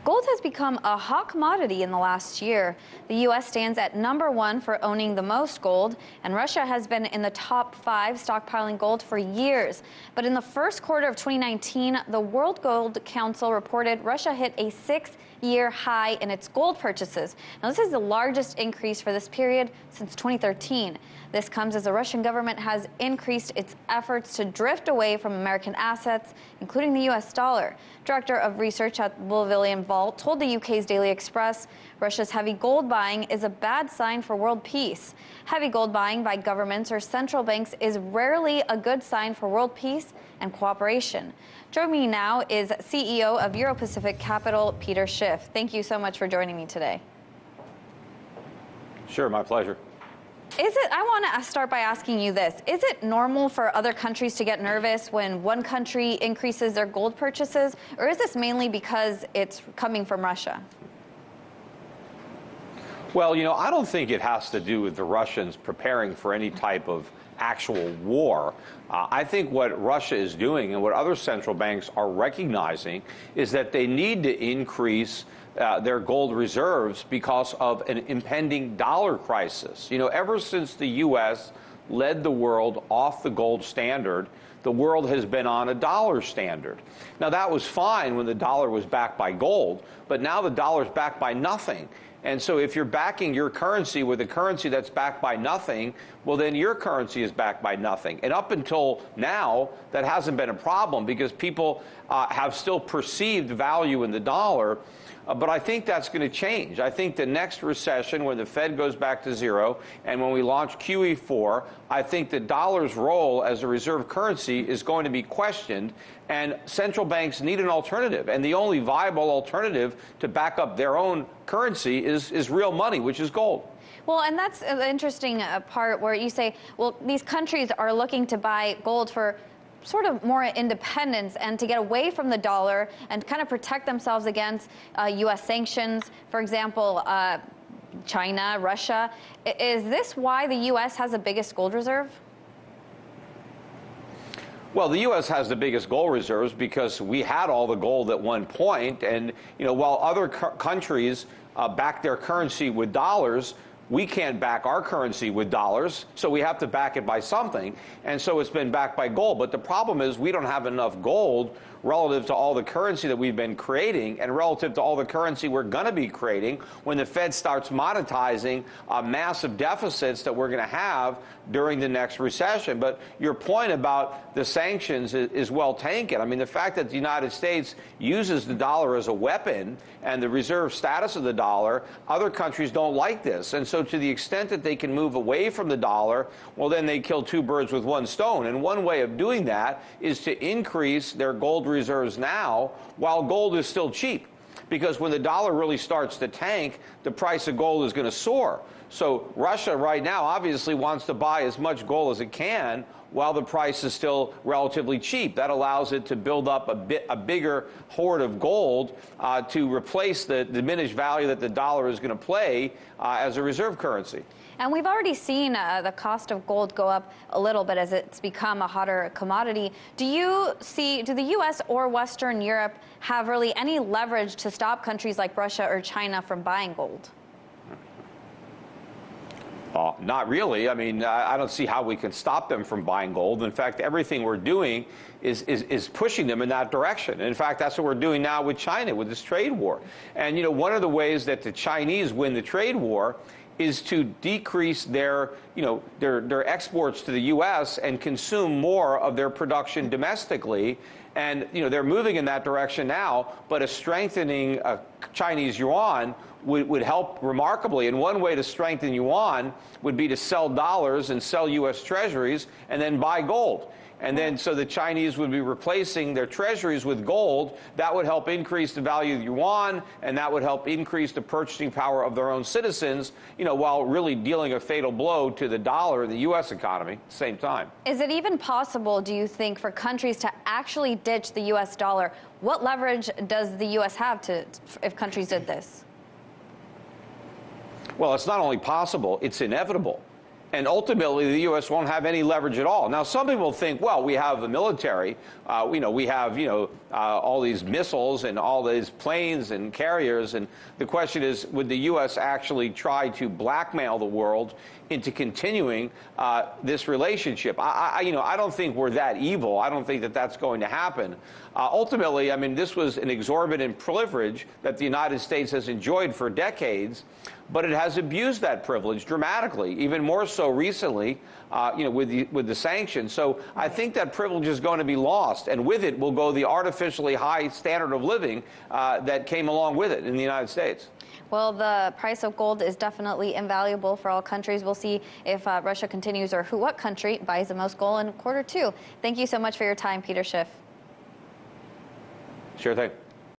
Gold has become a hot commodity in the last year. The U.S. stands at #1 for owning the most gold, and Russia has been in the top 5 stockpiling gold for years. But in the first quarter of 2019, the World Gold Council reported Russia hit a 6-year high in its gold purchases. Now, this is the largest increase for this period since 2013. This comes as the Russian government has increased its efforts to drift away from American assets, including the U.S. dollar. Director of Research at Bullion Vault told the UK's Daily Express Russia's heavy gold buying is a bad sign for world peace. Heavy gold buying by governments or central banks is rarely a good sign for world peace and cooperation. Joining me now is CEO of Euro-Pacific Capital, Peter Schiff. Thank you so much for joining me today. Sure, my pleasure. I want to start by asking you this. Is it normal for other countries to get nervous when one country increases their gold purchases, or is this mainly because it's coming from Russia? Well, I don't think it has to do with the Russians preparing for any type of actual war. I think what Russia is doing and what other central banks are recognizing is that they need to increase their gold reserves because of an impending dollar crisis. Ever since the U.S. led the world off the gold standard, the world has been on a dollar standard. Now, that was fine when the dollar was backed by gold, but now the dollar's backed by nothing. And so if you're backing your currency with a currency that's backed by nothing, well, then your currency is backed by nothing. And up until now, that hasn't been a problem because people have still perceived value in the dollar. But I think that's going to change. I think the next recession, when the Fed goes back to zero and when we launch QE4, I think the dollar's role as a reserve currency is going to be questioned, and central banks need an alternative. And the only viable alternative to back up their own currency is real money, which is gold. Well, and that's an interesting part where you say, well, these countries are looking to buy gold for sort of more independence and to get away from the dollar and kind of protect themselves against U.S. sanctions, for example, China, Russia. Is this why the U.S. has the biggest gold reserve? Well, the U.S. has the biggest gold reserves because we had all the gold at one point, and while other countries back their currency with dollars, we can't back our currency with dollars, so we have to back it by something, and so it's been backed by gold. But the problem is we don't have enough gold relative to all the currency that we've been creating and relative to all the currency we're going to be creating when the Fed starts monetizing massive deficits that we're going to have during the next recession. But your point about the sanctions is well taken. I mean, the fact that the United States uses the dollar as a weapon and the reserve status of the dollar, other countries don't like this. And so to the extent that they can move away from the dollar, well, then they kill two birds with one stone. And one way of doing that is to increase their gold reserves now while gold is still cheap. Because when the dollar really starts to tank, the price of gold is going to soar. So Russia right now obviously wants to buy as much gold as it can while the price is still relatively cheap. That allows it to build up a bigger hoard of gold to replace the diminished value that the dollar is going to play as a reserve currency. And we've already seen the cost of gold go up a little bit as it's become a hotter commodity. Do the U.S. or Western Europe have really any leverage to stop countries like Russia or China from buying gold? Not really. I mean, I don't see how we can stop them from buying gold. In fact, everything we're doing is pushing them in that direction. In fact, that's what we're doing now with China, with this trade war. And, one of the ways that the Chinese win the trade war is to decrease their exports to the U.S. and consume more of their production domestically. And, they're moving in that direction now, but a strengthening Chinese yuan would help remarkably. And one way to strengthen yuan would be to sell dollars and sell U.S. treasuries and then buy gold. And then so the Chinese would be replacing their treasuries with gold. That would help increase the value of the yuan, and that would help increase the purchasing power of their own citizens, while really dealing a fatal blow to the dollar and the U.S. economy at the same time. Is it even possible, do you think, for countries to actually ditch the U.S. dollar? What leverage does the U.S. have if countries did this? Well, it's not only possible, it's inevitable. And ultimately, the U.S. won't have any leverage at all. Now, some people think, well, we have the military, we have, all these missiles and all these planes and carriers. And the question is, would the U.S. actually try to blackmail the world into continuing this relationship? I don't think we're that evil. I don't think that that's going to happen. Ultimately, I mean, this was an exorbitant privilege that the United States has enjoyed for decades, but it has abused that privilege dramatically, even more so recently, with the sanctions. So I think that privilege is going to be lost, and with it will go the artificially high standard of living that came along with it in the United States. Well, the price of gold is definitely invaluable for all countries. We'll see if Russia continues or what country buys the most gold in quarter two. Thank you so much for your time, Peter Schiff. Sure thing.